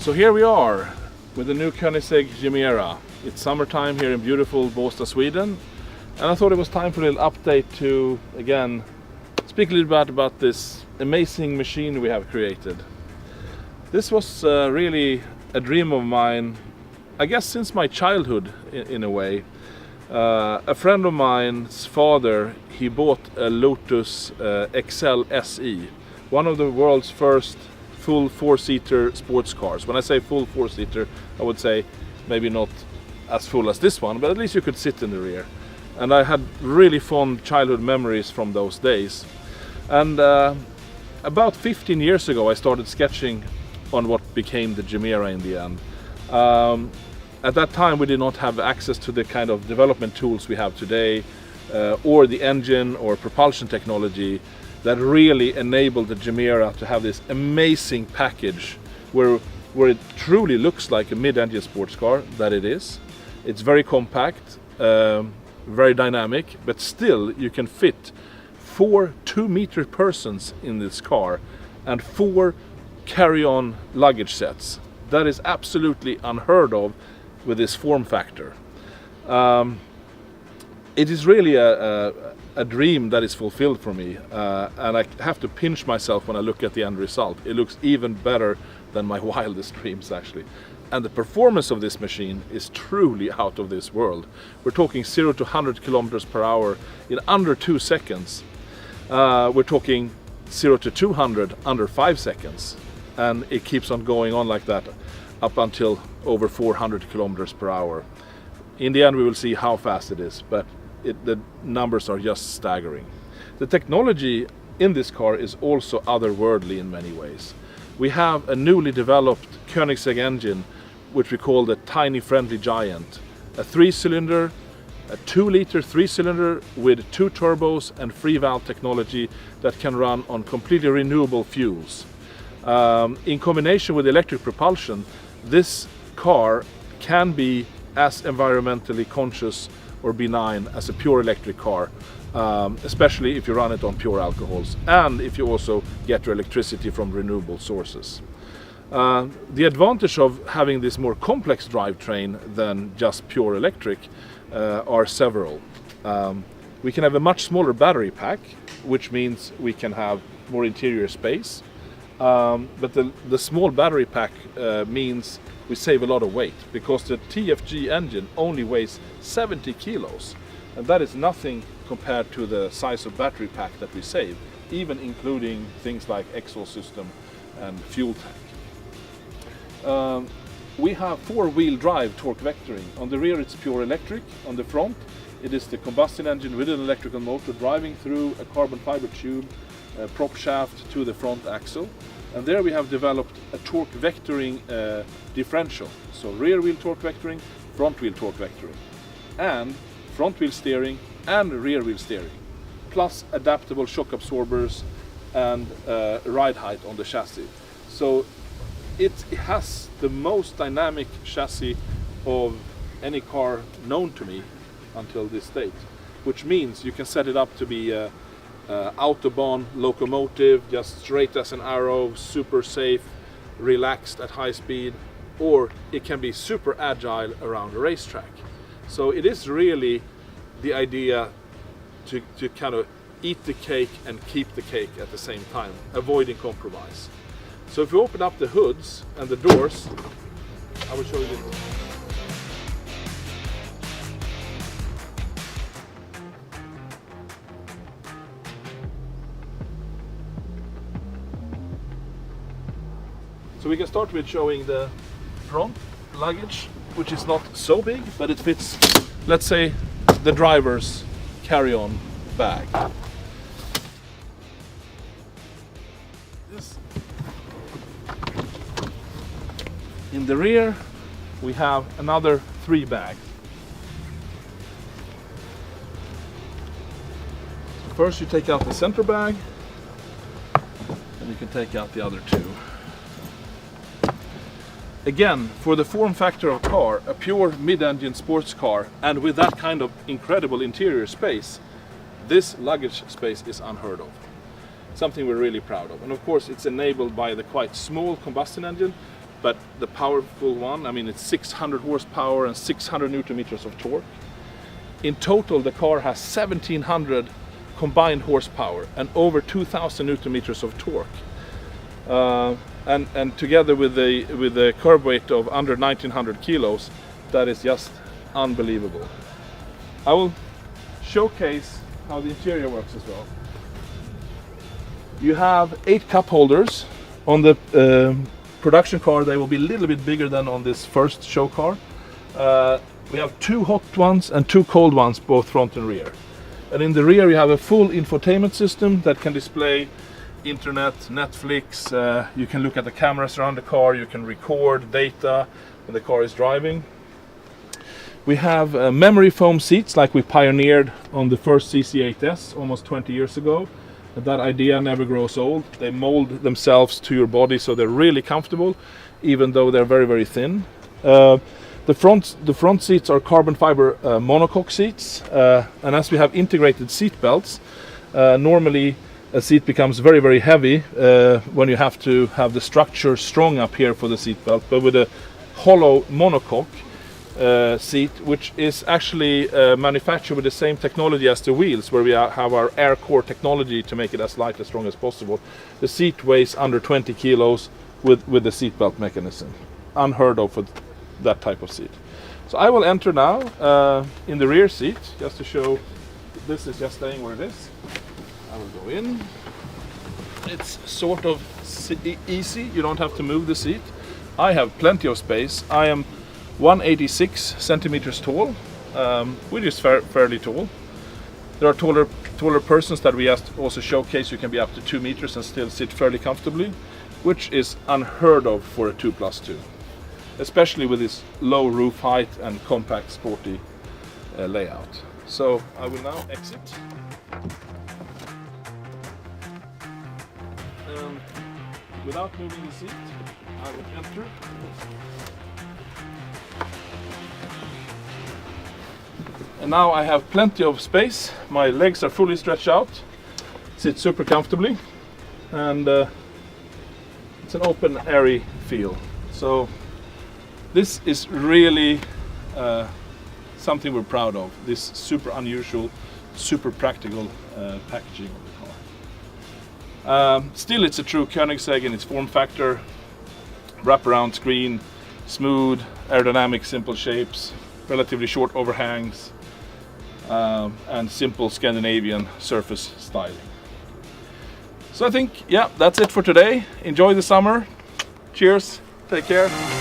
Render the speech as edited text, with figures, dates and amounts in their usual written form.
So here we are with the new Koenigsegg Gemera. It's summertime here in beautiful Båstad, Sweden, and I thought it was time for a little update to, again, speak a little bit about this amazing machine we have created. This was really a dream of mine, I guess since my childhood in a way. A friend of mine's father, he bought a Lotus XL SE, one of the world's first full four-seater sports cars. When I say full four-seater, I would say maybe not as full as this one, but at least you could sit in the rear. And I had really fond childhood memories from those days. And about 15 years ago I started sketching on what became the Gemera in the end. At that time we did not have access to the kind of development tools we have today, or the engine or propulsion technology that really enabled the Gemera to have this amazing package where it truly looks like a mid-engine sports car, that it is. It's very compact, very dynamic, but still you can fit 4 2-meter persons in this car and 4 carry-on luggage sets. That is absolutely unheard of with this form factor. It is really a dream that is fulfilled for me, and I have to pinch myself when I look at the end result. It looks even better than my wildest dreams, actually. And the performance of this machine is truly out of this world. We're talking 0 to 100 kilometers per hour in under 2 seconds. We're talking 0 to 200 under 5 seconds. And it keeps on going on like that up until over 400 kilometers per hour. In the end we will see how fast it is, but the numbers are just staggering. The technology in this car is also otherworldly in many ways. We have a newly developed Koenigsegg engine, which we call the Tiny Friendly Giant. A 3-cylinder, a 2-liter 3-cylinder with 2 turbos and Freevalve technology that can run on completely renewable fuels. In combination with electric propulsion, this car can be as environmentally conscious or benign as a pure electric car, especially if you run it on pure alcohols and if you also get your electricity from renewable sources. The advantage of having this more complex drivetrain than just pure electric are several. We can have a much smaller battery pack, which means we can have more interior space. But the small battery pack means we save a lot of weight, because the TFG engine only weighs 70 kilos, and that is nothing compared to the size of battery pack that we save, even including things like exhaust system and fuel tank. We have 4-wheel drive torque vectoring. On the rear it's pure electric, on the front it is the combustion engine with an electrical motor driving through a carbon fiber tube propshaft to the front axle, and there we have developed a torque vectoring differential. So rear wheel torque vectoring, front wheel torque vectoring, and front wheel steering and rear wheel steering, plus adaptable shock absorbers and ride height on the chassis. So it has the most dynamic chassis of any car known to me until this date, which means you can set it up to be Autobahn locomotive, just straight as an arrow, super safe, relaxed at high speed, or it can be super agile around a racetrack. So it is really the idea to kind of eat the cake and keep the cake at the same time, avoiding compromise. So if you open up the hoods and the doors, I will show you this. So we can start with showing the front luggage, which is not so big, but it fits, let's say, the driver's carry-on bag. In the rear, we have another 3 bags. So first you take out the center bag, and you can take out the other 2. Again, for the form factor of car, a pure mid-engine sports car, and with that kind of incredible interior space, this luggage space is unheard of. Something we're really proud of. And of course it's enabled by the quite small combustion engine, but the powerful one, I mean, it's 600 horsepower and 600 Newton meters of torque. In total, the car has 1700 combined horsepower and over 2000 Newton meters of torque. And together with the curb weight of under 1900 kilos, that is just unbelievable. I will showcase how the interior works as well. You have 8 cup holders. On the production car, they will be a little bit bigger than on this first show car. We have 2 hot ones and 2 cold ones, both front and rear. And in the rear you have a full infotainment system that can display internet, Netflix, you can look at the cameras around the car, you can record data when the car is driving. We have memory foam seats like we pioneered on the first CC8S almost 20 years ago. That idea never grows old. They mold themselves to your body, so they're really comfortable, even though they're very, very thin. The front seats are carbon fiber monocoque seats, and as we have integrated seat belts, normally a seat becomes very, very heavy when you have to have the structure strong up here for the seat belt. But with a hollow monocoque seat, which is actually manufactured with the same technology as the wheels, where we have our air core technology to make it as light and strong as possible. The seat weighs under 20 kilos with the seat belt mechanism. Unheard of for that type of seat. So I will enter now in the rear seat, just to show this is just staying where it is. I will go in. It's sort of easy, you don't have to move the seat. I have plenty of space. I am 186 centimeters tall, which is fairly tall. There are taller persons that we also showcase. You can be up to 2 meters and still sit fairly comfortably, which is unheard of for a 2+2, especially with this low roof height and compact sporty layout. So I will now exit. And without moving the seat, I will enter. And now I have plenty of space. My legs are fully stretched out. Sit super comfortably, and it's an open, airy feel. So this is really something we're proud of. This super unusual, super practical packaging of the car. Still, it's a true Koenigsegg in its form factor. Wraparound screen, smooth, aerodynamic, simple shapes, relatively short overhangs, and simple Scandinavian surface styling. So I think, yeah, that's it for today. Enjoy the summer. Cheers. Take care.